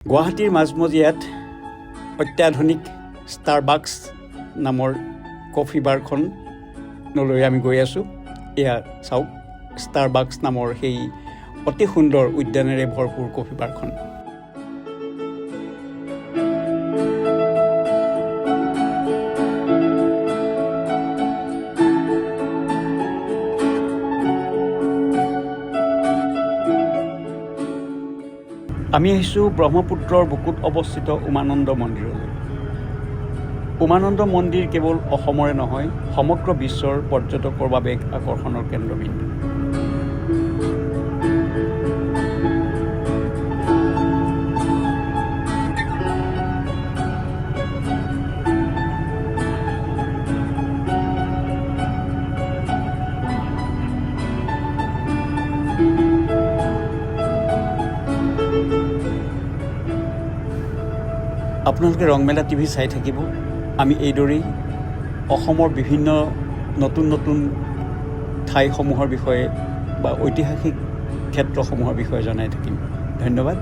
গুৱাহাটীৰ মাজমজিয়াত অত্যাধুনিক ষ্টাৰবাক্স নামৰ কফি বাৰখনলৈ আমি গৈ আছোঁ। এয়া চাওক, ষ্টাৰবাক্স নামৰ সেই অতি সুন্দৰ উদ্যানেৰে ভৰপূৰ কফি বাৰখন। আমি আহিছোঁ ব্ৰহ্মপুত্ৰৰ বুকুত অৱস্থিত উমানন্দ মন্দিৰলৈ। উমানন্দ মন্দিৰ কেৱল অসমৰে নহয়, সমগ্ৰ বিশ্বৰ পৰ্যটকৰ বাবে এক আকৰ্ষণৰ কেন্দ্ৰবিন্দু। আপোনালোকে ৰংমেলা টিভি চাই থাকিব। আমি এইদৰেই অসমৰ বিভিন্ন নতুন নতুন ঠাইসমূহৰ বিষয়ে বা ঐতিহাসিক ক্ষেত্ৰসমূহৰ বিষয়ে জনাই থাকিম। ধন্যবাদ।